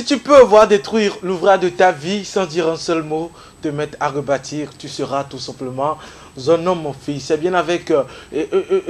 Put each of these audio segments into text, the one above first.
tu peux voir détruire l'ouvrage de ta vie sans dire un seul mot, te mettre à rebâtir, tu seras tout simplement un homme, mon fils. C'est bien avec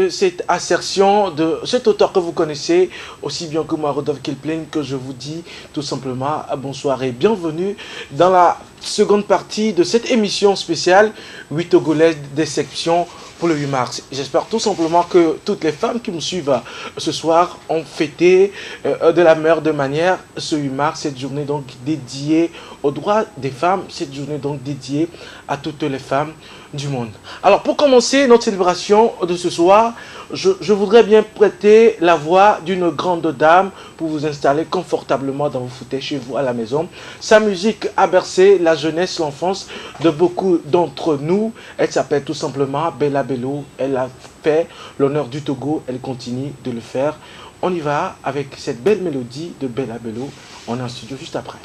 cette assertion de cet auteur que vous connaissez, aussi bien que moi, Rodolphe Kilpling, que je vous dis tout simplement bonsoir et bienvenue dans la seconde partie de cette émission spéciale 8 Togolais d'exception pour le 8 mars. J'espère tout simplement que toutes les femmes qui me suivent ce soir ont fêté de la meilleure de manière ce 8 mars, cette journée donc dédiée aux droits des femmes, cette journée donc dédiée à toutes les femmes du monde. Alors pour commencer notre célébration de ce soir, je voudrais bien prêter la voix d'une grande dame pour vous installer confortablement dans vos fauteuils chez vous à la maison. Sa musique a bercé la jeunesse, l'enfance de beaucoup d'entre nous. Elle s'appelle tout simplement Bella Bello. Elle a fait l'honneur du Togo, elle continue de le faire. On y va avec cette belle mélodie de Bella Bello. On est en studio juste après.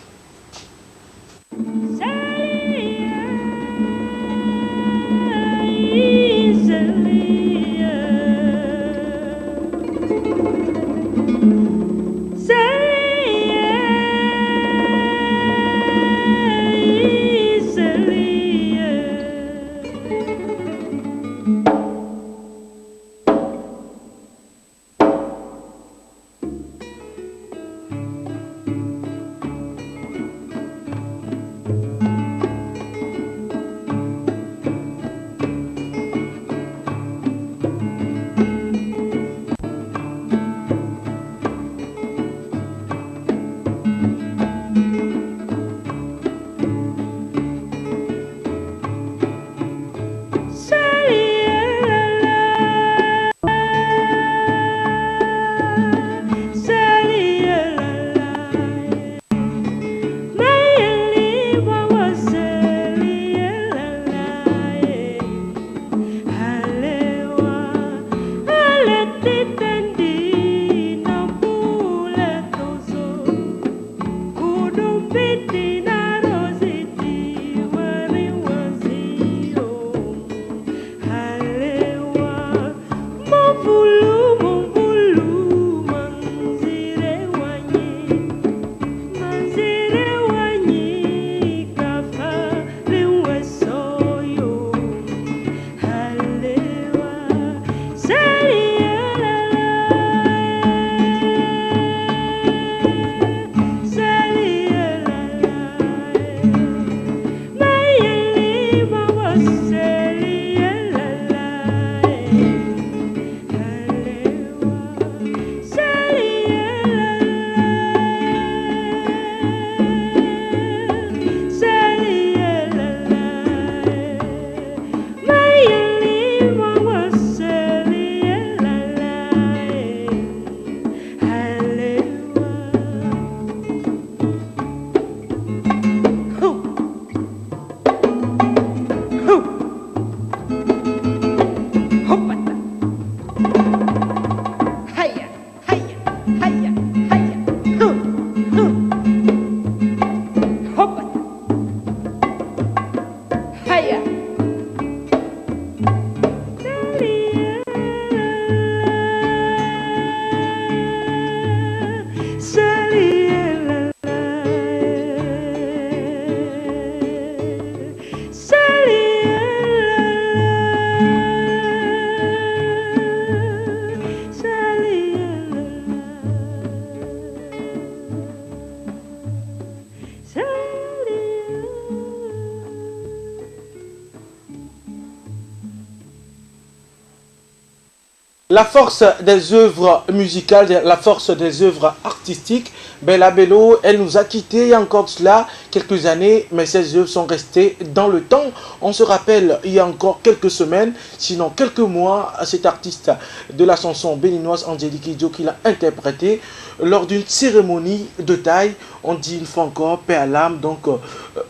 La force des œuvres musicales, la force des œuvres artistiques, Bella Bello, elle nous a quittés il y a encore cela quelques années, mais ses œuvres sont restées dans le temps. On se rappelle, il y a encore quelques semaines, sinon quelques mois, cet artiste de la chanson béninoise Angélique Kidjo qui l'a interprété lors d'une cérémonie de taille. On dit une fois encore, paix à l'âme, donc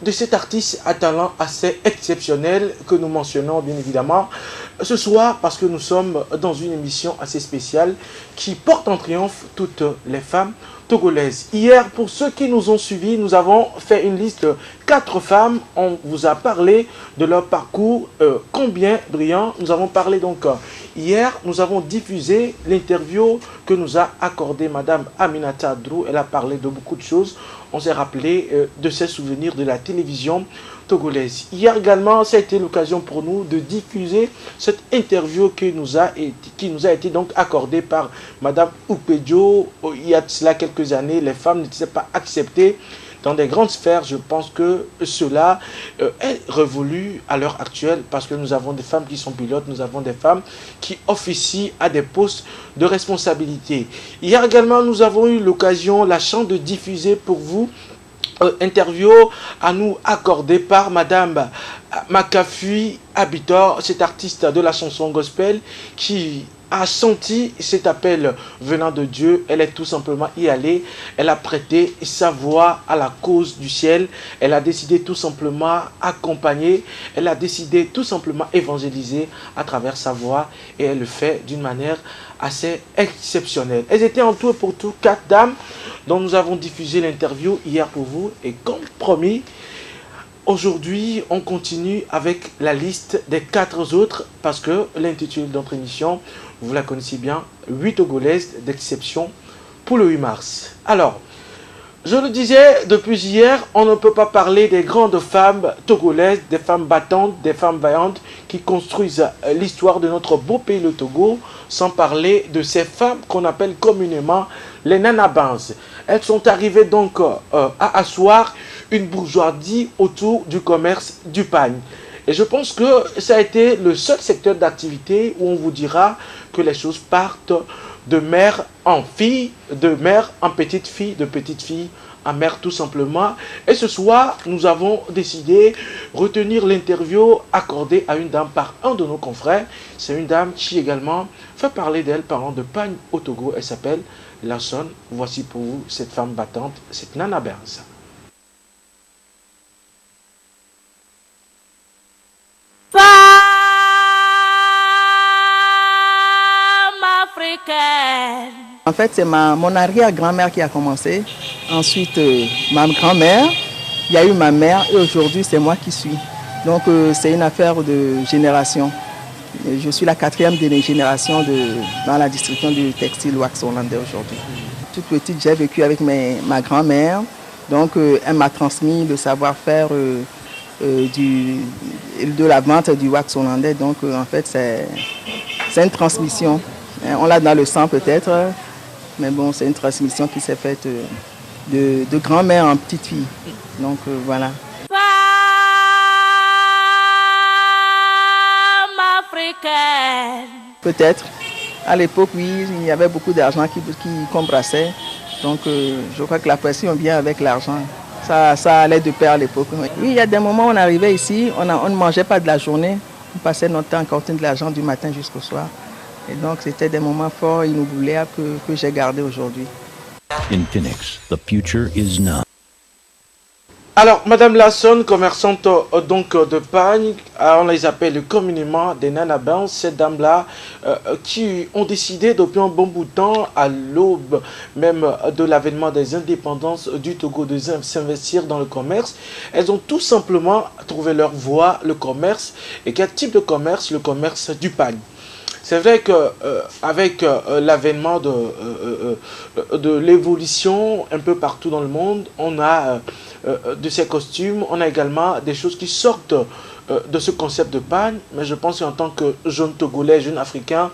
de cet artiste à talent assez exceptionnel que nous mentionnons bien évidemment. ce soir parce que nous sommes dans une émission assez spéciale qui porte en triomphe toutes les femmes togolaises. Hier, pour ceux qui nous ont suivis, nous avons fait une liste de 4 femmes. On vous a parlé de leur parcours combien brillant. Nous avons parlé donc hier, nous avons diffusé l'interview que nous a accordée Madame Aminata Drou. Elle a parlé de beaucoup de choses. On s'est rappelé de ses souvenirs de la télévision togolaise. Hier également, ça a été l'occasion pour nous de diffuser cette interview qui nous a été donc accordée par Madame Oupedjo. Il y a cela quelques années, les femmes n'étaient pas acceptées dans des grandes sphères. Je pense que cela est révolu à l'heure actuelle parce que nous avons des femmes qui sont pilotes, nous avons des femmes qui officient à des postes de responsabilité. Hier également, nous avons eu l'occasion, la chance de diffuser pour vous interview à nous accordée par Madame Makafui Abitor, cette artiste de la chanson gospel qui a senti cet appel venant de Dieu. Elle est tout simplement y allée. Elle a prêté sa voix à la cause du ciel. Elle a décidé tout simplement accompagner. Elle a décidé tout simplement évangéliser à travers sa voix. Et elle le fait d'une manière assez exceptionnelle. Elles étaient en tout et pour tout 4 dames dont nous avons diffusé l'interview hier pour vous. Et comme promis, aujourd'hui, on continue avec la liste des 4 autres parce que l'intitulé de notre émission, vous la connaissez bien, 8 Togolaises d'exception pour le 8 mars. Alors, je le disais depuis hier, on ne peut pas parler des grandes femmes togolaises, des femmes battantes, des femmes vaillantes qui construisent l'histoire de notre beau pays, le Togo, sans parler de ces femmes qu'on appelle communément les nanabans. Elles sont arrivées donc à asseoir une bourgeoisie autour du commerce du pagne. Et je pense que ça a été le seul secteur d'activité où on vous dira que les choses partent de mère en fille, de mère en petite fille, de petite fille en mère tout simplement. Et ce soir, nous avons décidé de retenir l'interview accordée à une dame par un de nos confrères. C'est une dame qui également fait parler d'elle parlant de pagne au Togo. Elle s'appelle Lasson. Voici pour vous cette femme battante, cette Nana Berns. En fait, c'est mon arrière-grand-mère qui a commencé. Ensuite, ma grand-mère. Il y a eu ma mère et aujourd'hui, c'est moi qui suis. Donc, c'est une affaire de génération. Je suis la 4e génération dans la distribution du textile wax hollandais aujourd'hui. Toute petite, j'ai vécu avec ma grand-mère. Donc, elle m'a transmis le savoir-faire de la vente du wax hollandais. Donc, en fait, c'est une transmission. On l'a dans le sang peut-être, mais bon, c'est une transmission qui s'est faite de grand-mère en petite fille. Donc voilà. Femme africaine. Peut-être. À l'époque, oui, il y avait beaucoup d'argent qu'on brassait. Donc je crois que la pression vient avec l'argent. Ça allait de pair à l'époque. Oui, il y a des moments où on arrivait ici, on ne mangeait pas de la journée. On passait notre temps à compter de l'argent du matin jusqu'au soir. Et donc, c'était des moments forts, inoubliables que j'ai gardés aujourd'hui. In Phoenix, the future is now. Alors, Madame Lasson, commerçante donc de pagne, on les appelle communément des nanabans, ces dames-là qui ont décidé depuis un bon bout de temps, à l'aube même de l'avènement des indépendances du Togo, de s'investir dans le commerce. Elles ont tout simplement trouvé leur voie, le commerce. Et quel type de commerce? Le commerce du pagne. C'est vrai qu'avec l'avènement de l'évolution un peu partout dans le monde, on a de ces costumes, on a également des choses qui sortent de ce concept de pagne. Mais je pense qu'en tant que jeune Togolais, jeune Africain,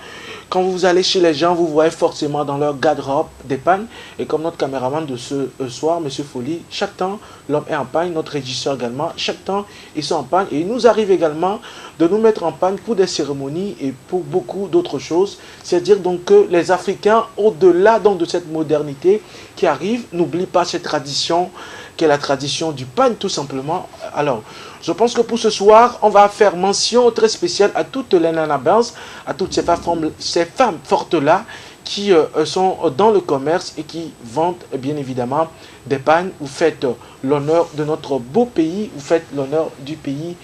quand vous allez chez les gens, vous voyez forcément dans leur garde-robe des pagnes. Et comme notre caméraman de ce soir, M. Folly, chaque temps, l'homme est en pagne, notre régisseur également, chaque temps, ils sont en pagne. Et il nous arrive également de nous mettre en pagne pour des cérémonies et pour beaucoup d'autres choses. C'est-à-dire donc que les Africains, au-delà donc de cette modernité qui arrive, n'oublient pas cette tradition qui est la tradition du pagne tout simplement. Alors, je pense que pour ce soir, on va faire mention très spéciale à toutes les nanabans, à toutes ces femmes fortes-là qui sont dans le commerce et qui vendent bien évidemment des pagnes. Vous faites l'honneur de notre beau pays, vous faites l'honneur du pays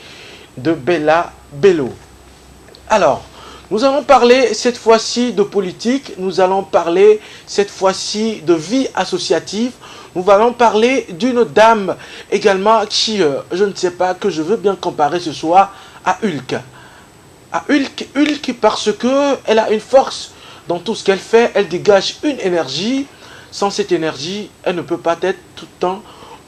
de Bella Bello. Alors, nous allons parler cette fois-ci de politique, nous allons parler cette fois-ci de vie associative, nous allons parler d'une dame également qui, je ne sais pas, que je veux bien comparer ce soir à Hulk. À Hulk parce qu'elle a une force dans tout ce qu'elle fait, elle dégage une énergie. Sans cette énergie, elle ne peut pas être tout le temps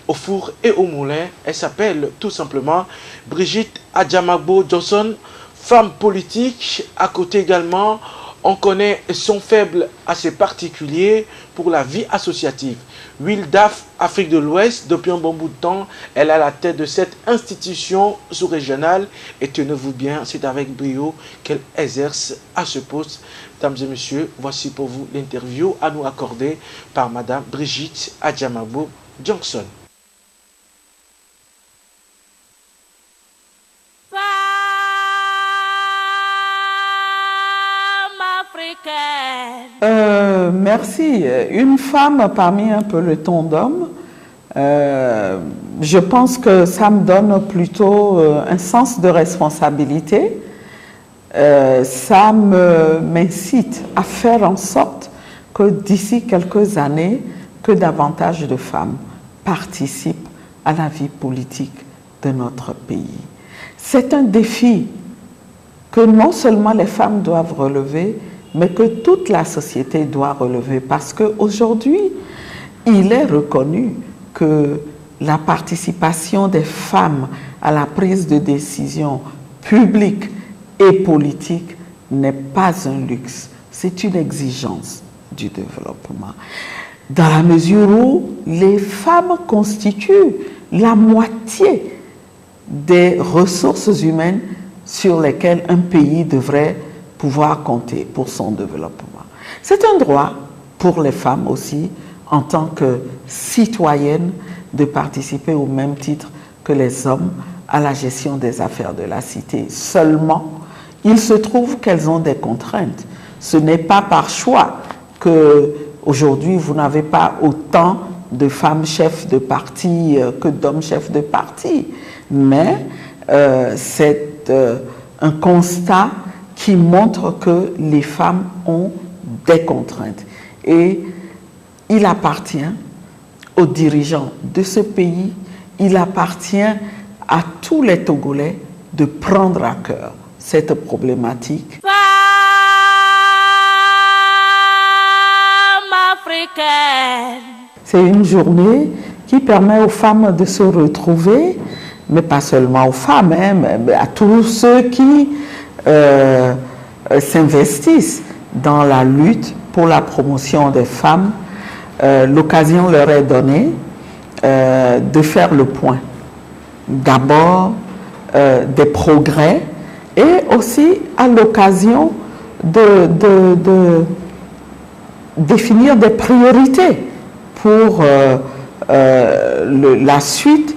au four et au moulin. Elle s'appelle tout simplement Brigitte Adjamagbo Johnson, femme politique. À côté également, on connaît son faible assez particulier pour la vie associative. WILDAF Afrique de l'Ouest, depuis un bon bout de temps, elle est à la tête de cette institution sous-régionale. Et tenez-vous bien, c'est avec brio qu'elle exerce à ce poste. Mesdames et messieurs, voici pour vous l'interview à nous accorder par Madame Brigitte Adjamagbo Johnson. Merci. Une femme parmi un peloton d'hommes, je pense que ça me donne plutôt un sens de responsabilité. Ça m'incite à faire en sorte que d'ici quelques années, que davantage de femmes participent à la vie politique de notre pays. C'est un défi que non seulement les femmes doivent relever, mais que toute la société doit relever, parce qu'aujourd'hui, il est reconnu que la participation des femmes à la prise de décision publique et politique n'est pas un luxe, c'est une exigence du développement. Dans la mesure où les femmes constituent la moitié des ressources humaines sur lesquelles un pays devrait pouvoir compter pour son développement. C'est un droit pour les femmes aussi, en tant que citoyennes, de participer au même titre que les hommes à la gestion des affaires de la cité. Seulement, il se trouve qu'elles ont des contraintes. Ce n'est pas par choix que aujourd'hui vous n'avez pas autant de femmes chefs de parti que d'hommes chefs de parti, mais c'est un constat qui montre que les femmes ont des contraintes. Et il appartient aux dirigeants de ce pays, il appartient à tous les Togolais de prendre à cœur cette problématique. Femme africaine. C'est une journée qui permet aux femmes de se retrouver, mais pas seulement aux femmes, mais à tous ceux qui s'investissent dans la lutte pour la promotion des femmes. L'occasion leur est donnée de faire le point. D'abord des progrès et aussi à l'occasion de définir des priorités pour la suite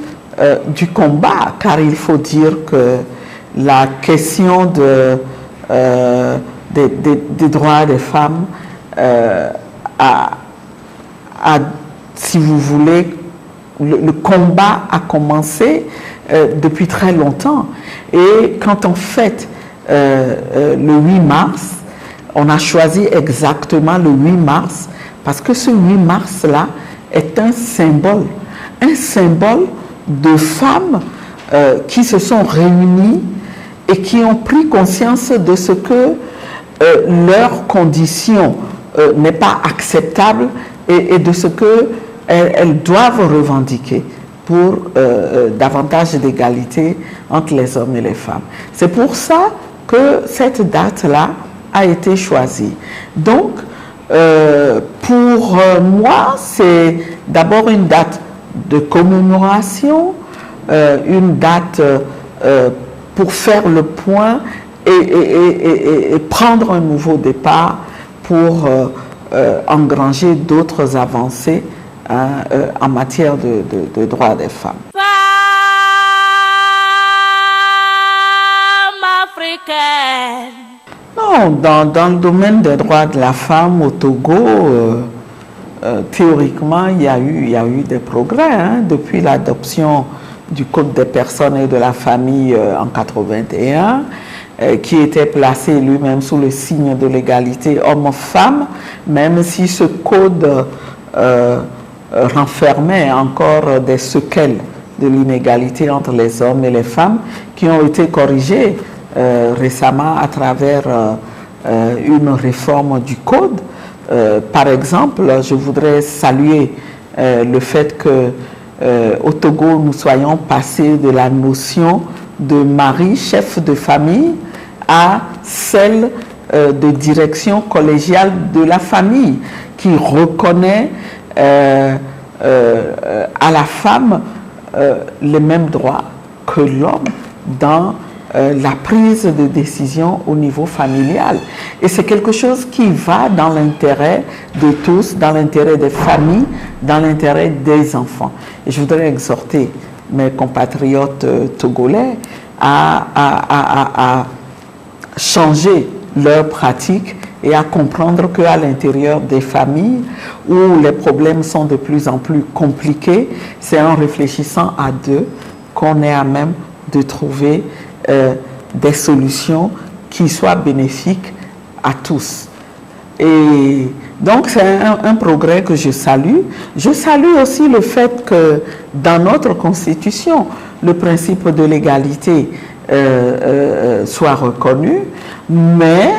du combat, car il faut dire que la question des droits des femmes si vous voulez, le combat a commencé depuis très longtemps. Et quand on fête le 8 mars, on a choisi exactement le 8 mars parce que ce 8 mars-là est un symbole de femmes qui se sont réunies et qui ont pris conscience de ce que leur condition n'est pas acceptable et de ce qu'elles doivent revendiquer pour davantage d'égalité entre les hommes et les femmes. C'est pour ça que cette date-là a été choisie. Donc, pour moi, c'est d'abord une date de commémoration, une date pour faire le point et prendre un nouveau départ pour engranger d'autres avancées en matière de droits des femmes. Femme africaine. Non, dans le domaine des droits de la femme au Togo, théoriquement, il y a eu des progrès depuis l'adoption du Code des personnes et de la famille en 81. qui était placé lui-même sous le signe de l'égalité homme-femme, même si ce code renfermait encore des séquelles de l'inégalité entre les hommes et les femmes qui ont été corrigées récemment à travers une réforme du code. Par exemple, je voudrais saluer le fait que au Togo, nous soyons passés de la notion de mari, chef de famille, à celle de direction collégiale de la famille, qui reconnaît à la femme les mêmes droits que l'homme dans la prise de décision au niveau familial. Et c'est quelque chose qui va dans l'intérêt de tous, dans l'intérêt des familles, dans l'intérêt des enfants. Et je voudrais exhorter mes compatriotes togolais à changer leurs pratiques et à comprendre qu'à l'intérieur des familles où les problèmes sont de plus en plus compliqués, c'est en réfléchissant à deux qu'on est à même de trouver des solutions qui soient bénéfiques à tous. Et donc c'est un progrès que je salue. Je salue aussi le fait que dans notre Constitution, le principe de l'égalité soit reconnu, mais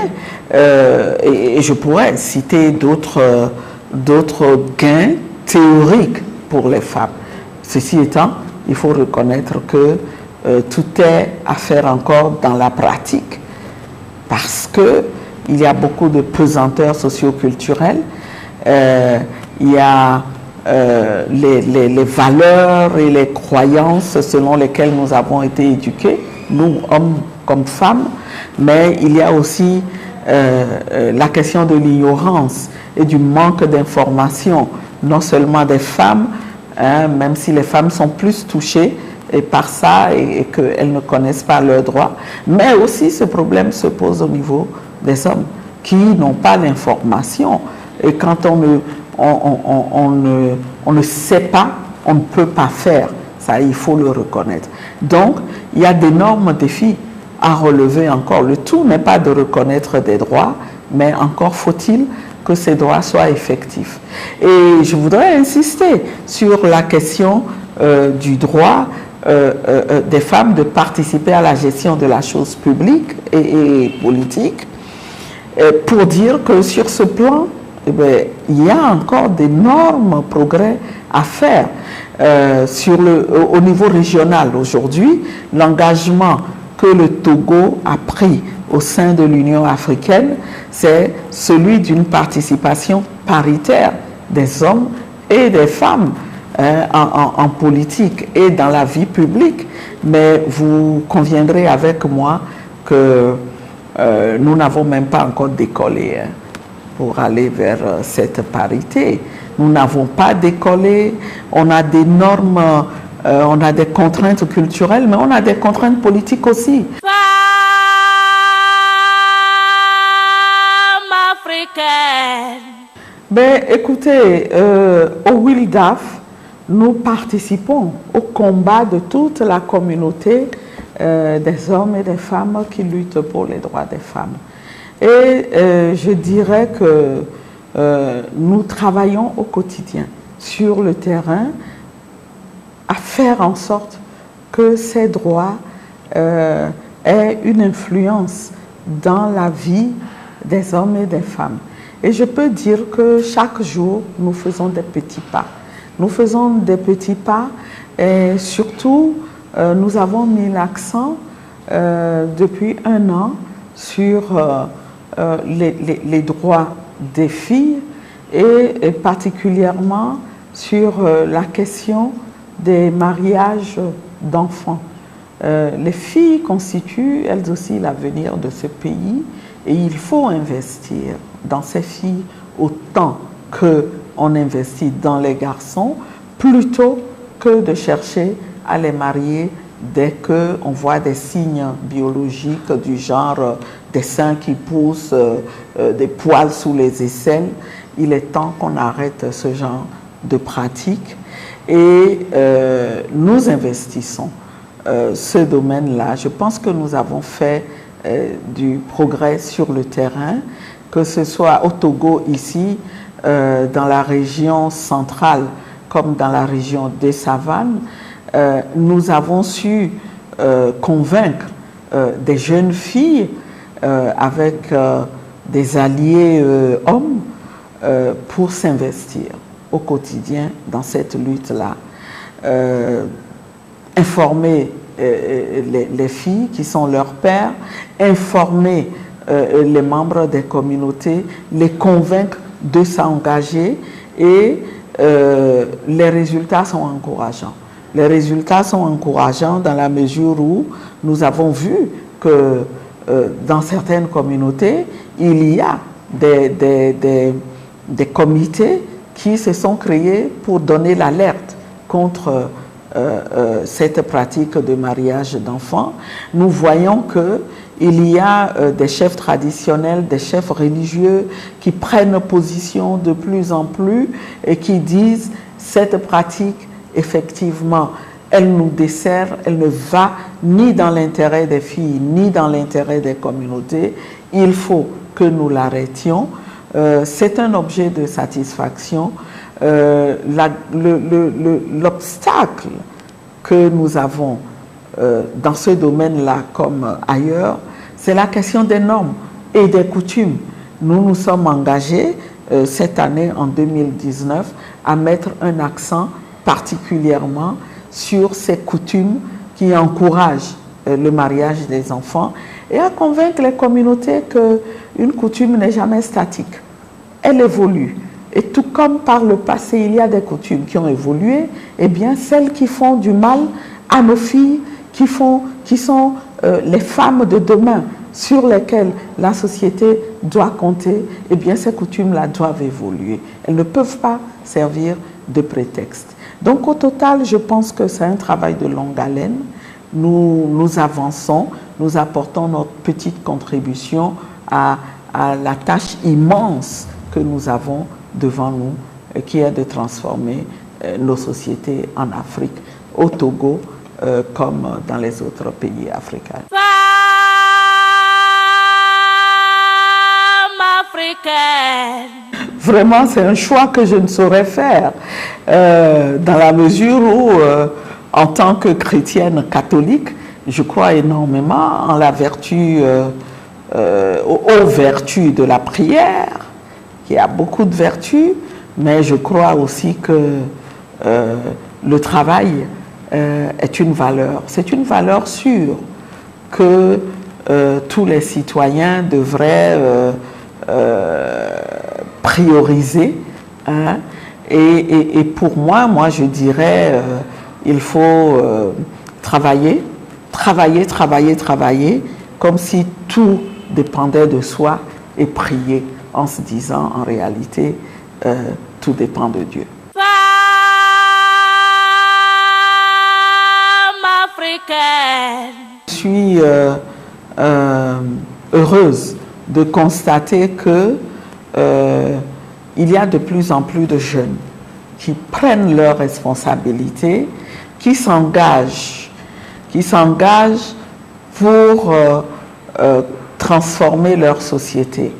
et je pourrais citer d'autres gains théoriques pour les femmes. Ceci étant, il faut reconnaître que tout est à faire encore dans la pratique, parce que il y a beaucoup de pesanteurs socioculturelles, il y a les valeurs et les croyances selon lesquelles nous avons été éduqués, nous hommes comme femmes, mais il y a aussi la question de l'ignorance et du manque d'information, non seulement des femmes, même si les femmes sont plus touchées et par ça et qu'elles ne connaissent pas leurs droits, mais aussi ce problème se pose au niveau des hommes qui n'ont pas l'information. Et quand on ne sait pas, on ne peut pas faire. Ça, il faut le reconnaître. Donc, il y a d'énormes défis à relever encore. Le tout n'est pas de reconnaître des droits, mais encore faut-il que ces droits soient effectifs. Et je voudrais insister sur la question du droit des femmes de participer à la gestion de la chose publique et politique, pour dire que sur ce plan, il y a encore d'énormes progrès à faire. Au niveau régional aujourd'hui, l'engagement que le Togo a pris au sein de l'Union africaine, c'est celui d'une participation paritaire des hommes et des femmes en politique et dans la vie publique. Mais vous conviendrez avec moi que nous n'avons même pas encore décollé pour aller vers cette parité. Nous n'avons pas décollé, on a des normes, on a des contraintes culturelles, mais on a des contraintes politiques aussi. Femme africaine. Ben, écoutez, au WILDAF, nous participons au combat de toute la communauté des hommes et des femmes qui luttent pour les droits des femmes. Et je dirais que nous travaillons au quotidien sur le terrain à faire en sorte que ces droits aient une influence dans la vie des hommes et des femmes. Et je peux dire que chaque jour, nous faisons des petits pas. Nous faisons des petits pas et surtout, nous avons mis l'accent depuis 1 an sur les droits des filles et particulièrement sur la question des mariages d'enfants. Les filles constituent elles aussi l'avenir de ce pays et il faut investir dans ces filles autant qu'on investit dans les garçons plutôt que de chercher à les marier dès qu'on voit des signes biologiques du genre des seins qui poussent, des poils sous les aisselles. Il est temps qu'on arrête ce genre de pratique et nous investissons ce domaine-là. Je pense que nous avons fait du progrès sur le terrain, que ce soit au Togo ici, dans la région centrale comme dans la région des savanes. Nous avons su convaincre des jeunes filles avec des alliés hommes pour s'investir au quotidien dans cette lutte-là. Informer les filles qui sont leurs pères, informer les membres des communautés, les convaincre de s'engager et les résultats sont encourageants. Les résultats sont encourageants dans la mesure où nous avons vu que dans certaines communautés, il y a des comités qui se sont créés pour donner l'alerte contre cette pratique de mariage d'enfants. Nous voyons qu'il y a des chefs traditionnels, des chefs religieux qui prennent position de plus en plus et qui disent cette pratique, effectivement, elle nous dessert, elle ne va ni dans l'intérêt des filles, ni dans l'intérêt des communautés. Il faut que nous l'arrêtions. C'est un objet de satisfaction. L'obstacle que nous avons dans ce domaine-là comme ailleurs, c'est la question des normes et des coutumes. Nous nous sommes engagés cette année, en 2019, à mettre un accent particulièrement sur ces coutumes qui encouragent le mariage des enfants et à convaincre les communautés qu'une coutume n'est jamais statique. Elle évolue. Et tout comme par le passé, il y a des coutumes qui ont évolué, eh bien, celles qui font du mal à nos filles, qui sont les femmes de demain, sur lesquelles la société doit compter, eh bien, ces coutumes-là doivent évoluer. Elles ne peuvent pas servir de prétexte. Donc, au total, je pense que c'est un travail de longue haleine. Nous avançons, nous apportons notre petite contribution à la tâche immense que nous avons devant nous, qui est de transformer nos sociétés en Afrique, au Togo, comme dans les autres pays africains. Femme africaine. Vraiment, c'est un choix que je ne saurais faire, dans la mesure où, en tant que chrétienne catholique, je crois énormément en la vertu, aux vertus de la prière, qui a beaucoup de vertus, mais je crois aussi que le travail est une valeur. C'est une valeur sûre que tous les citoyens devraient prioriser. Hein. Et pour moi, je dirais, il faut travailler, comme si tout dépendait de soi et prier en se disant, en réalité, tout dépend de Dieu. Femme africaine. Je suis heureuse de constater que il y a de plus en plus de jeunes qui prennent leurs responsabilités, qui s'engagent pour transformer leur société.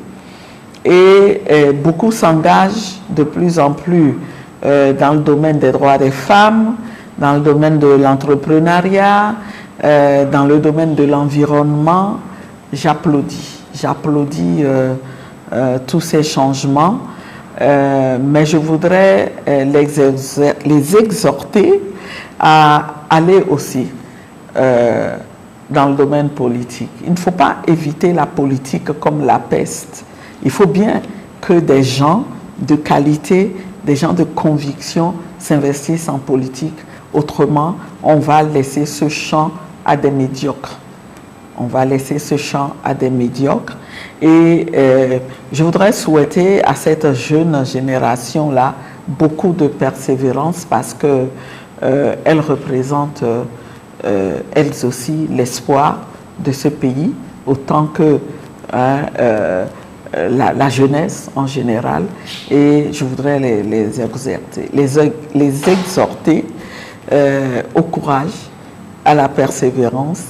Et beaucoup s'engagent de plus en plus dans le domaine des droits des femmes, dans le domaine de l'entrepreneuriat, dans le domaine de l'environnement. J'applaudis tous ces changements, mais je voudrais les exhorter à aller aussi dans le domaine politique. Il ne faut pas éviter la politique comme la peste. Il faut bien que des gens de qualité, des gens de conviction s'investissent en politique. Autrement, on va laisser ce champ à des médiocres. Et je voudrais souhaiter à cette jeune génération-là beaucoup de persévérance parce qu'elles représentent elles aussi l'espoir de ce pays, autant que la jeunesse en général. Et je voudrais les exhorter au courage, à la persévérance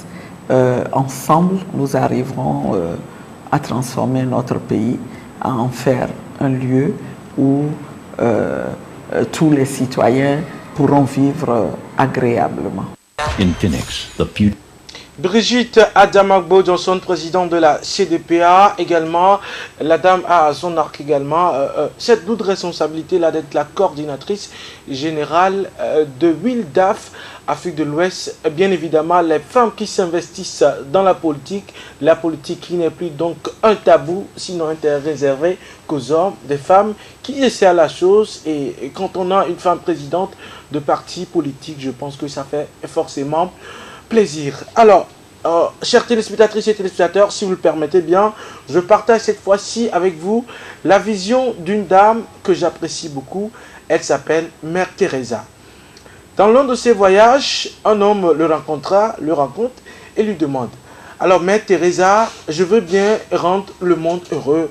ensemble, nous arriverons à transformer notre pays, à en faire un lieu où tous les citoyens pourront vivre agréablement. In Phoenix, the future. Brigitte Adamagbo Johnson, présidente de la CDPA, également, la dame a à son arc également cette lourde responsabilité-là d'être la coordinatrice générale de WILDAF Afrique de l'Ouest. Bien évidemment, les femmes qui s'investissent dans la politique qui n'est plus donc un tabou, sinon un terrain réservé qu'aux hommes, des femmes qui essaient la chose. Et quand on a une femme présidente de parti politique, je pense que ça fait forcément plaisir. Alors, chers téléspectatrices et téléspectateurs, si vous le permettez bien, je partage cette fois-ci avec vous la vision d'une dame que j'apprécie beaucoup. Elle s'appelle Mère Teresa. Dans l'un de ses voyages, un homme le rencontre et lui demande: alors Mère Teresa, je veux bien rendre le monde heureux.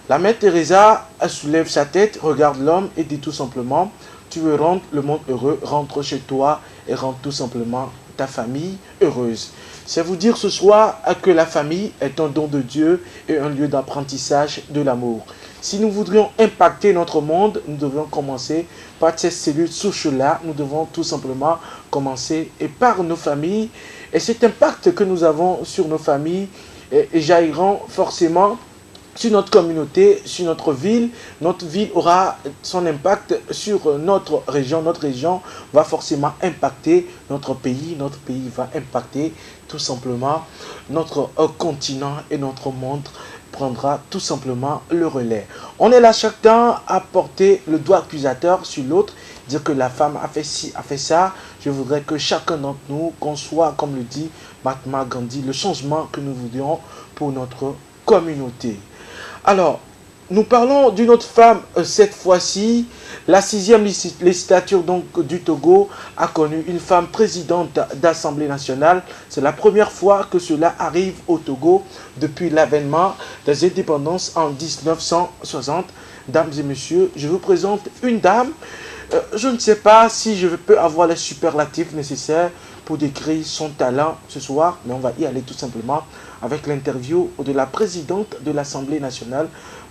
La Mère Teresa soulève sa tête, regarde l'homme et dit tout simplement: tu veux rendre le monde heureux, rentre chez toi et rends tout simplement ta famille heureuse. C'est vous dire ce soir que la famille est un don de Dieu et un lieu d'apprentissage de l'amour. Si nous voudrions impacter notre monde, nous devons commencer par ces cellules souches-là. Nous devons tout simplement commencer par nos familles. Et cet impact que nous avons sur nos familles jailliront forcément sur notre communauté, sur notre ville. Notre ville aura son impact sur notre région. Notre région va forcément impacter notre pays va impacter tout simplement notre continent et notre monde prendra tout simplement le relais. On est là chacun à porter le doigt accusateur sur l'autre, dire que la femme a fait ci, a fait ça. Je voudrais que chacun d'entre nous conçoit, comme le dit Mahatma Gandhi, le changement que nous voudrions pour notre communauté. Alors, nous parlons d'une autre femme cette fois-ci. La 6e législature donc, du Togo a connu une femme présidente d'Assemblée nationale. C'est la première fois que cela arrive au Togo depuis l'avènement des indépendances en 1960. Dames et messieurs, je vous présente une dame. Je ne sais pas si je peux avoir les superlatifs nécessaires pour décrire son talent ce soir, mais on va y aller tout simplement avec l'interview de la présidente de l'Assemblée nationale,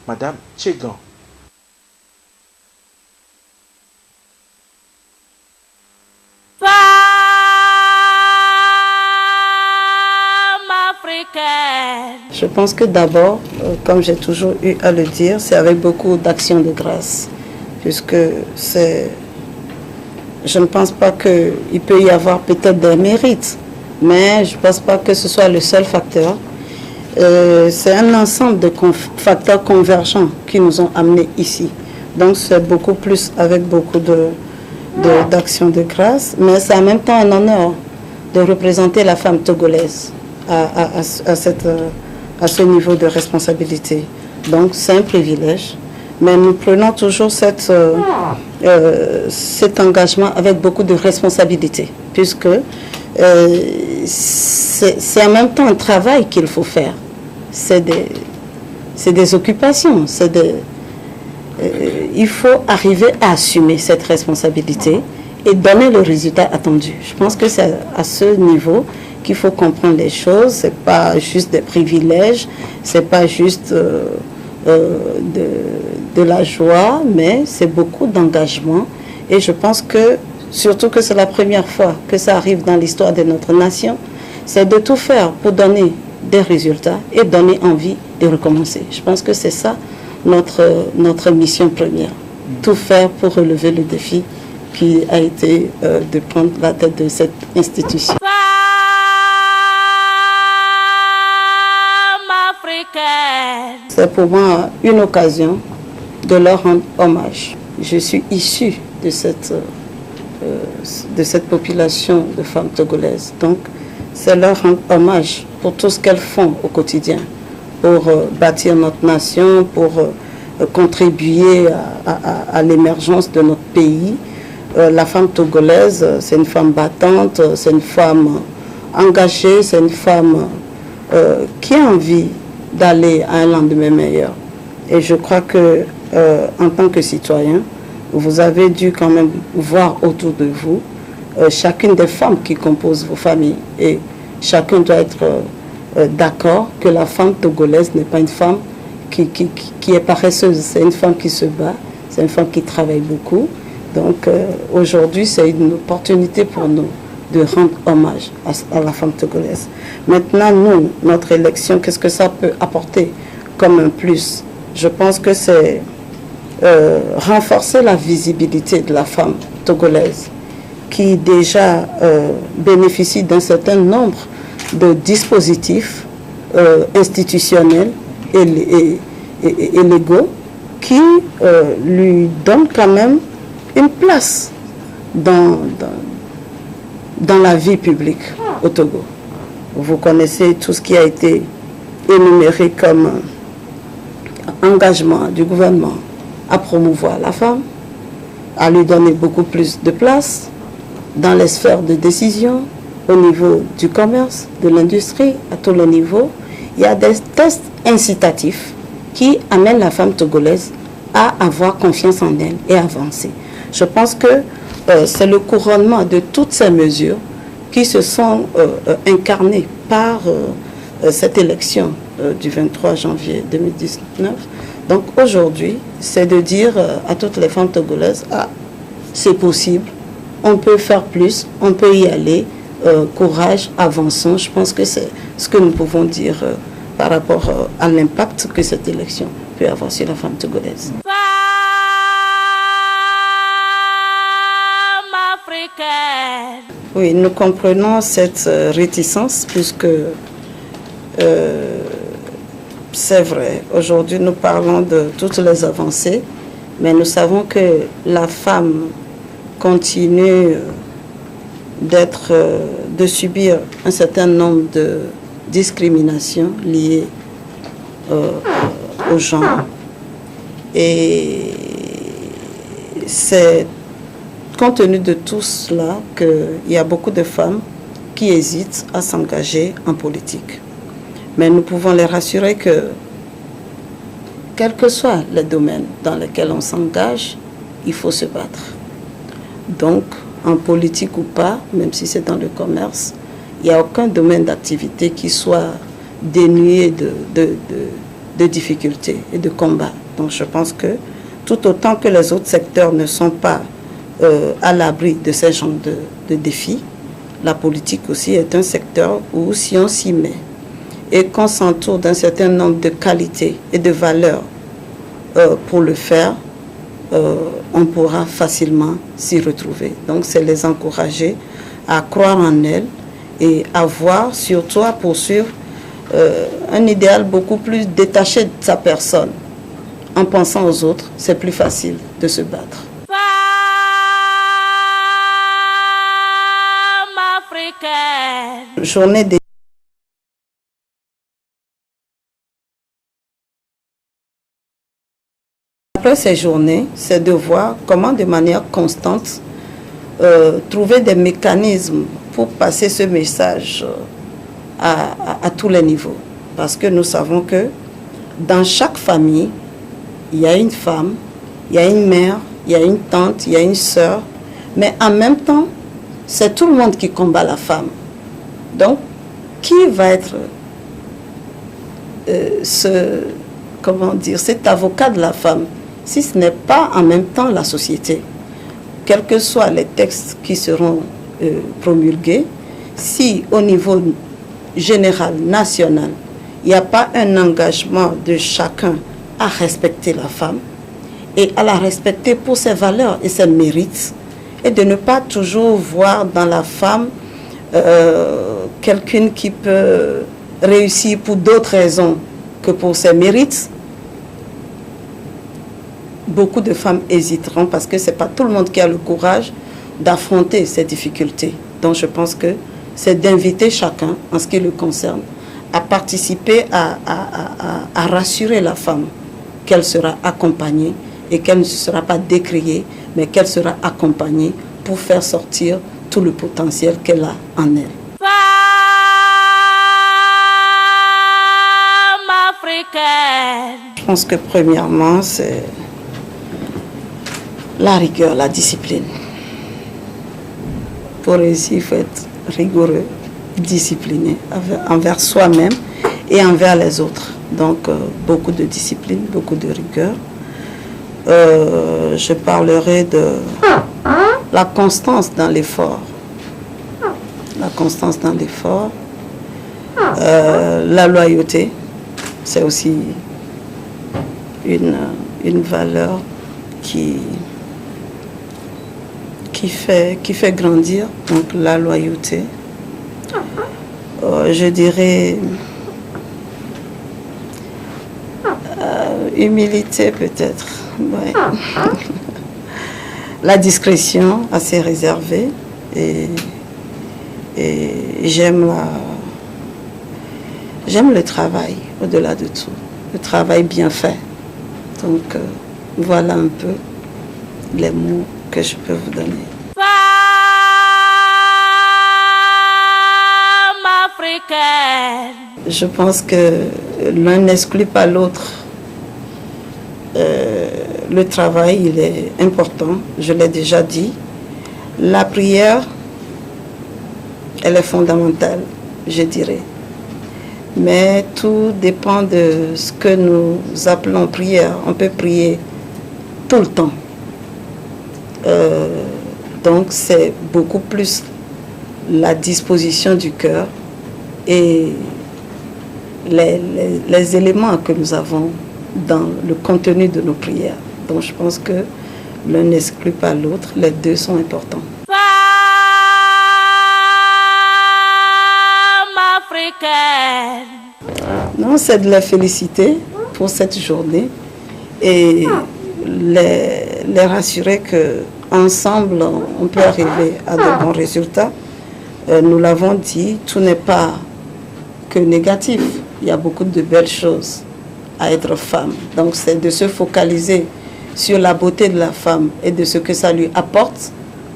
Madame Tchegan. Femme africaine. Je pense que d'abord, comme j'ai toujours eu à le dire, c'est avec beaucoup d'action de grâce, puisque je ne pense pas qu'il peut y avoir peut-être des mérites, mais je ne pense pas que ce soit le seul facteur. C'est un ensemble de facteurs convergents qui nous ont amenés ici. Donc c'est beaucoup plus avec beaucoup d'action de grâce, mais c'est en même temps un honneur de représenter la femme togolaise à ce niveau de responsabilité. Donc c'est un privilège, mais nous prenons toujours cet engagement avec beaucoup de responsabilité, puisque c'est en même temps un travail qu'il faut faire. C'est des occupations, il faut arriver à assumer cette responsabilité et donner le résultat attendu. Je pense que c'est à ce niveau qu'il faut comprendre les choses. C'est pas juste des privilèges, c'est pas juste de la joie, mais c'est beaucoup d'engagement. Et je pense que, surtout que c'est la première fois que ça arrive dans l'histoire de notre nation, c'est de tout faire pour donner des résultats et donner envie de recommencer. Je pense que c'est ça notre mission première. Tout faire pour relever le défi qui a été de prendre la tête de cette institution. Femme africaine. C'est pour moi une occasion de leur rendre hommage. Je suis issue de cette population de femmes togolaises. Donc, c'est leur rendre hommage pour tout ce qu'elles font au quotidien, pour bâtir notre nation, pour contribuer à l'émergence de notre pays. La femme togolaise, c'est une femme battante, c'est une femme engagée, c'est une femme qui a envie d'aller à un lendemain meilleur. Et je crois que, en tant que citoyen, vous avez dû quand même voir autour de vous chacune des femmes qui composent vos familles et chacun doit être d'accord que la femme togolaise n'est pas une femme qui est paresseuse, c'est une femme qui se bat, c'est une femme qui travaille beaucoup. Donc aujourd'hui, c'est une opportunité pour nous de rendre hommage à la femme togolaise. Maintenant, nous, notre élection, qu'est-ce que ça peut apporter comme un plus? Je pense que c'est renforcer la visibilité de la femme togolaise qui déjà bénéficie d'un certain nombre de dispositifs institutionnels et légaux qui lui donnent quand même une place dans la vie publique au Togo. Vous connaissez tout ce qui a été énuméré comme engagement du gouvernement à promouvoir la femme, à lui donner beaucoup plus de place dans les sphères de décision, au niveau du commerce, de l'industrie, à tous les niveaux. Il y a des tests incitatifs qui amènent la femme togolaise à avoir confiance en elle et avancer. Je pense que c'est le couronnement de toutes ces mesures qui se sont incarnées par cette élection du 23 janvier 2019. Donc aujourd'hui, c'est de dire à toutes les femmes togolaises, ah, c'est possible, on peut faire plus, on peut y aller, courage, avançons. Je pense que c'est ce que nous pouvons dire par rapport à l'impact que cette élection peut avoir sur la femme togolaise. Femme africaine. Oui, nous comprenons cette réticence puisque c'est vrai, aujourd'hui nous parlons de toutes les avancées, mais nous savons que la femme continue de subir un certain nombre de discriminations liées au genre. Et c'est compte tenu de tout cela qu'il y a beaucoup de femmes qui hésitent à s'engager en politique. Mais nous pouvons les rassurer que, quels que soient les domaines dans lesquels on s'engage, il faut se battre. Donc, en politique ou pas, même si c'est dans le commerce, il n'y a aucun domaine d'activité qui soit dénué de difficultés et de combats. Donc, je pense que tout autant que les autres secteurs ne sont pas à l'abri de ces genres de défis, la politique aussi est un secteur où, si on s'y met et qu'on s'entoure d'un certain nombre de qualités et de valeurs pour le faire, on pourra facilement s'y retrouver. Donc, c'est les encourager à croire en elles et à voir, surtout à poursuivre un idéal beaucoup plus détaché de sa personne. En pensant aux autres, c'est plus facile de se battre. Femme africaine. Journée des Après ces journées, c'est de voir comment de manière constante trouver des mécanismes pour passer ce message à tous les niveaux. Parce que nous savons que dans chaque famille, il y a une femme, il y a une mère, il y a une tante, il y a une sœur, mais en même temps, c'est tout le monde qui combat la femme. Donc, qui va être cet avocat de la femme, si ce n'est pas en même temps la société? Quels que soient les textes qui seront promulgués, si au niveau général, national, il n'y a pas un engagement de chacun à respecter la femme et à la respecter pour ses valeurs et ses mérites, et de ne pas toujours voir dans la femme quelqu'un qui peut réussir pour d'autres raisons que pour ses mérites, beaucoup de femmes hésiteront parce que ce n'est pas tout le monde qui a le courage d'affronter ces difficultés. Donc je pense que c'est d'inviter chacun, en ce qui le concerne, à participer à rassurer la femme qu'elle sera accompagnée et qu'elle ne sera pas décriée, mais qu'elle sera accompagnée pour faire sortir tout le potentiel qu'elle a en elle. Femme africaine. Je pense que premièrement, c'est la rigueur, la discipline. Pour réussir, il faut être rigoureux, discipliné envers soi-même et envers les autres. Donc, beaucoup de discipline, beaucoup de rigueur. Je parlerai de la constance dans l'effort. La constance dans l'effort. La loyauté, c'est aussi une valeur qui fait grandir, donc la loyauté. Je dirais humilité peut-être. Ouais. La discrétion assez réservée et j'aime le travail au-delà de tout, le travail bien fait. Donc voilà un peu les mots que je peux vous donner. Femme africaine. Je pense que l'un n'exclut pas l'autre. Le travail, il est important, je l'ai déjà dit. La prière, elle est fondamentale, je dirais. Mais tout dépend de ce que nous appelons prière. On peut prier tout le temps. Donc c'est beaucoup plus la disposition du cœur et les éléments que nous avons dans le contenu de nos prières. Donc je pense que l'un n'exclut pas l'autre, les deux sont importants. Femme africaine. Non, c'est de la féliciter pour cette journée et les rassurer qu'ensemble, on peut arriver à de bons résultats. Nous l'avons dit, tout n'est pas que négatif. Il y a beaucoup de belles choses à être femme. Donc c'est de se focaliser sur la beauté de la femme et de ce que ça lui apporte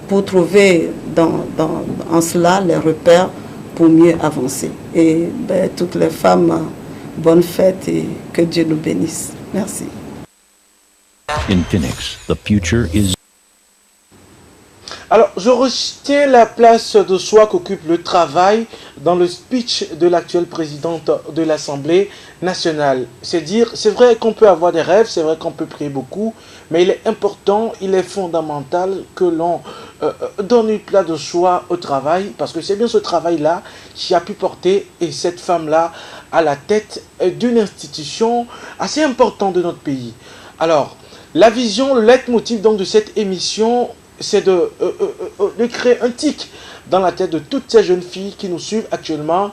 pour trouver en cela les repères pour mieux avancer. Et toutes les femmes, bonne fête et que Dieu nous bénisse. Merci. In Phoenix, the future is... Alors, je retiens la place de choix qu'occupe le travail dans le speech de l'actuelle présidente de l'Assemblée nationale. C'est dire, c'est vrai qu'on peut avoir des rêves, c'est vrai qu'on peut prier beaucoup, mais il est important, il est fondamental que l'on donne une place de choix au travail, parce que c'est bien ce travail-là qui a pu porter et cette femme-là à la tête d'une institution assez importante de notre pays. Alors, la vision, le leitmotiv donc de cette émission, c'est de créer un tic dans la tête de toutes ces jeunes filles qui nous suivent actuellement.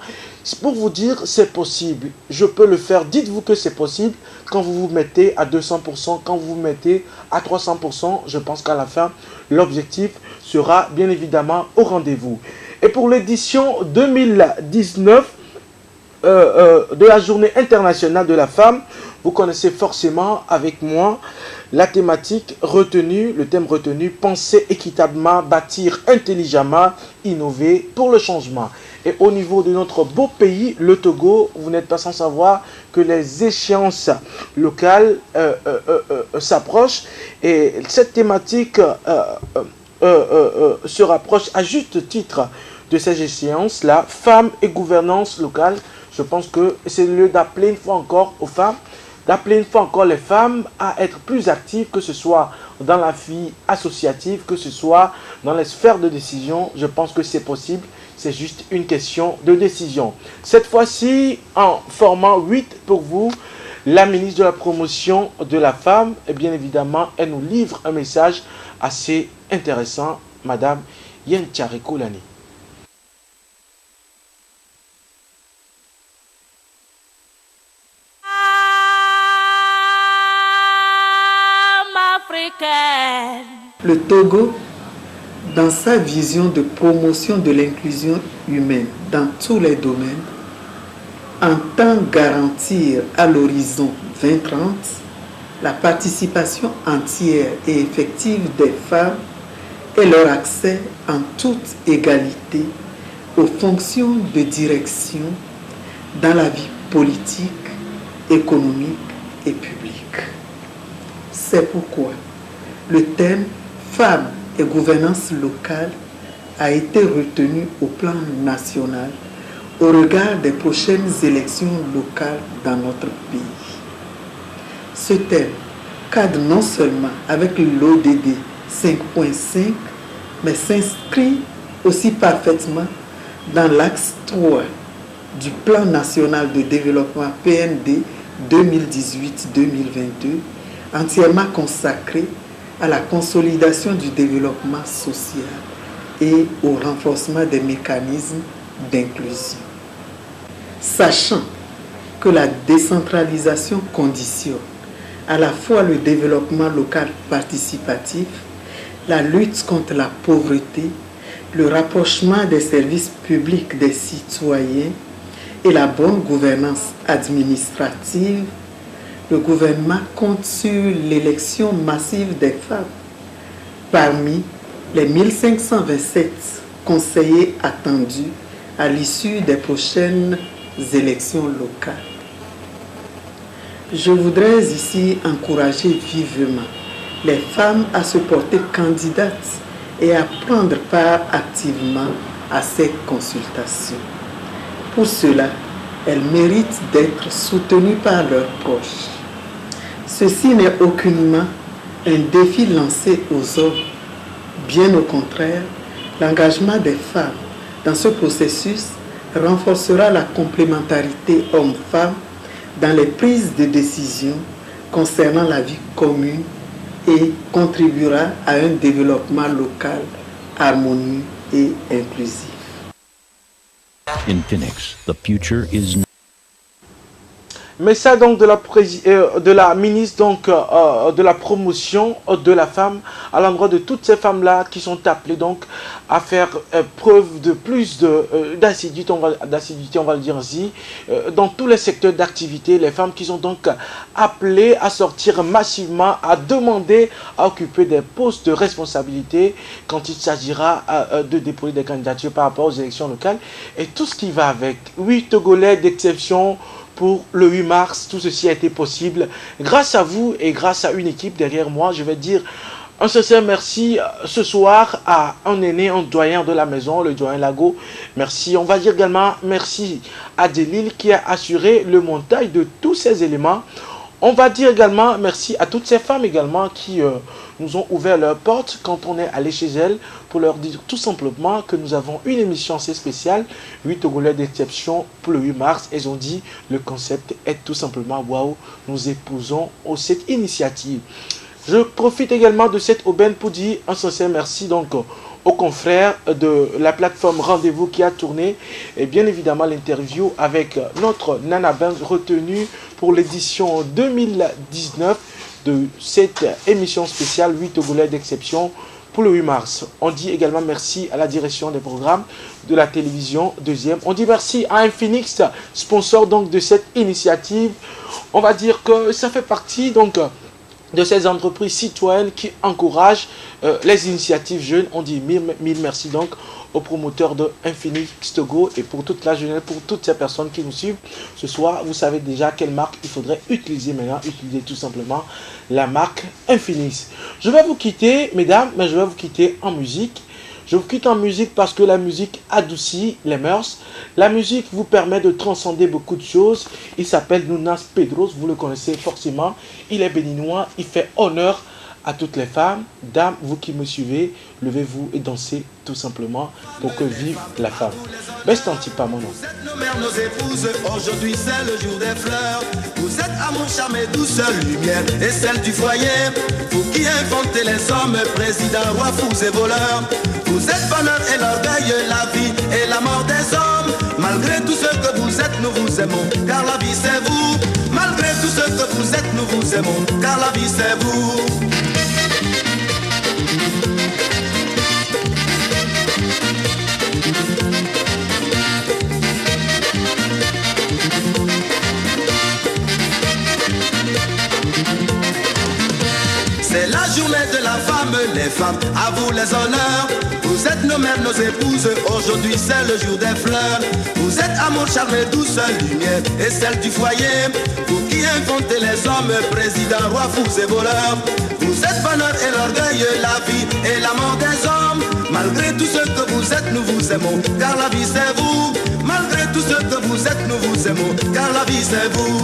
Pour vous dire, c'est possible. Je peux le faire. Dites-vous que c'est possible quand vous vous mettez à 200%, quand vous vous mettez à 300%. Je pense qu'à la fin, l'objectif sera bien évidemment au rendez-vous. Et pour l'édition 2019 de la Journée internationale de la femme, vous connaissez forcément avec moi la thématique retenue, le thème retenu, penser équitablement, bâtir intelligemment, innover pour le changement. Et au niveau de notre beau pays, le Togo, vous n'êtes pas sans savoir que les échéances locales s'approchent et cette thématique se rapproche à juste titre de ces échéances-là, femmes et gouvernance locale. Je pense que c'est le lieu d'appeler une fois encore aux femmes, d'appeler une fois encore les femmes à être plus actives, que ce soit dans la vie associative, que ce soit dans les sphères de décision. Je pense que c'est possible, c'est juste une question de décision. Cette fois-ci, en format 8 pour vous, la ministre de la Promotion de la Femme, et bien évidemment, elle nous livre un message assez intéressant, Madame Yentchare Koulani. Le Togo, dans sa vision de promotion de l'inclusion humaine dans tous les domaines, entend garantir à l'horizon 2030 la participation entière et effective des femmes et leur accès en toute égalité aux fonctions de direction dans la vie politique, économique et publique. C'est pourquoi le thème Femmes et gouvernance locale a été retenu au plan national au regard des prochaines élections locales dans notre pays. Ce thème cadre non seulement avec l'ODD 5.5, mais s'inscrit aussi parfaitement dans l'axe 3 du Plan national de développement PND 2018-2022, entièrement consacré à la consolidation du développement social et au renforcement des mécanismes d'inclusion. Sachant que la décentralisation conditionne à la fois le développement local participatif, la lutte contre la pauvreté, le rapprochement des services publics des citoyens et la bonne gouvernance administrative, le gouvernement compte sur l'élection massive des femmes. Parmi les 1527 conseillers attendus à l'issue des prochaines élections locales. Je voudrais ici encourager vivement les femmes à se porter candidates et à prendre part activement à ces consultations. Pour cela, elles méritent d'être soutenues par leurs proches. Ceci n'est aucunement un défi lancé aux hommes. Bien au contraire, l'engagement des femmes dans ce processus renforcera la complémentarité homme-femme dans les prises de décision concernant la vie commune et contribuera à un développement local harmonieux et inclusif. In Phoenix, the future is now. Message donc de la ministre donc, de la promotion de la femme à l'endroit de toutes ces femmes-là qui sont appelées donc à faire preuve de plus d'assiduité, on va le dire ainsi, dans tous les secteurs d'activité. Les femmes qui sont donc appelées à sortir massivement, à demander à occuper des postes de responsabilité quand il s'agira de déposer des candidatures par rapport aux élections locales et tout ce qui va avec. 8 Togolais d'exception pour le 8 mars, tout ceci a été possible grâce à vous et grâce à une équipe derrière moi. Je vais dire un sincère merci ce soir à un aîné, un doyen de la maison, le doyen Lago. Merci. On va dire également merci à Delil qui a assuré le montage de tous ces éléments. On va dire également merci à toutes ces femmes également qui nous ont ouvert leurs portes quand on est allé chez elles pour leur dire tout simplement que nous avons une émission assez spéciale, 8 Togolais d'exception pour le 8 mars. Elles ont dit le concept est tout simplement waouh, nous épousons cette initiative. Je profite également de cette aubaine pour dire un sincère merci donc aux confrères de la plateforme Rendez-vous qui a tourné et bien évidemment l'interview avec notre Nana Benz retenue pour l'édition 2019 de cette émission spéciale 8 Togolais d'exception pour le 8 mars. On dit également merci à la direction des programmes de la télévision deuxième. On dit merci à Infinix, sponsor donc de cette initiative. On va dire que ça fait partie donc de ces entreprises citoyennes qui encouragent les initiatives jeunes. On dit mille merci donc aux promoteurs de Infinix Togo et pour toute la jeunesse, pour toutes ces personnes qui nous suivent ce soir. Vous savez déjà quelle marque il faudrait utiliser maintenant. Utilisez tout simplement la marque Infinix. Je vais vous quitter, mesdames, mais je vais vous quitter en musique. Je vous quitte en musique parce que la musique adoucit les mœurs. La musique vous permet de transcender beaucoup de choses. Il s'appelle Nunas Pedros, vous le connaissez forcément. Il est béninois, il fait honneur à toutes les femmes. Dames, vous qui me suivez, levez-vous et dansez tout simplement pour que vive la femme. Best Antipa, mon nom. Vous êtes nos mères, nos épouses, aujourd'hui c'est le jour des fleurs. Vous êtes amour, charme et douce lumière et celle du foyer. Vous qui inventez les hommes, présidents, rois, fous et voleurs. Vous êtes bonheur et l'orgueil, la vie et la mort des hommes. Malgré tout ce que vous êtes, nous vous aimons, car la vie c'est vous. Malgré tout ce que vous êtes, nous vous aimons, car la vie c'est vous. C'est la journée de la femme, les femmes, à vous les honneurs. Vous êtes nos mères, nos épouses, aujourd'hui c'est le jour des fleurs. Vous êtes amour, charme et douce lumière et celle du foyer. Vous qui inventez les hommes, présidents, rois, fous et voleurs. Vous êtes bonheur et l'orgueil, la vie et la mort des hommes. Malgré tout ce que vous êtes, nous vous aimons, car la vie c'est vous. Malgré tout tout ce que vous êtes, nous vous aimons, car la vie c'est vous.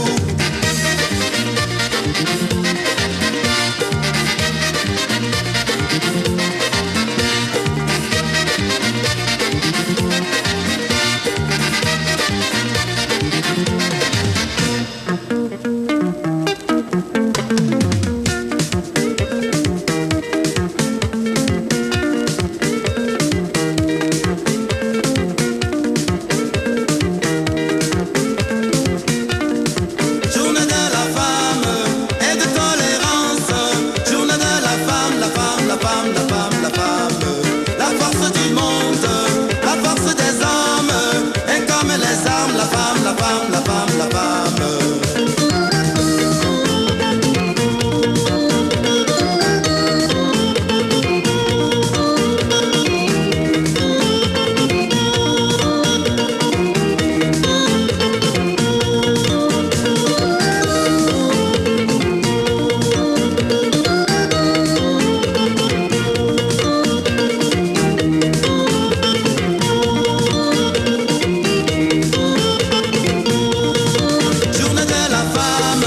Journée de la femme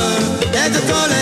et de tolérance.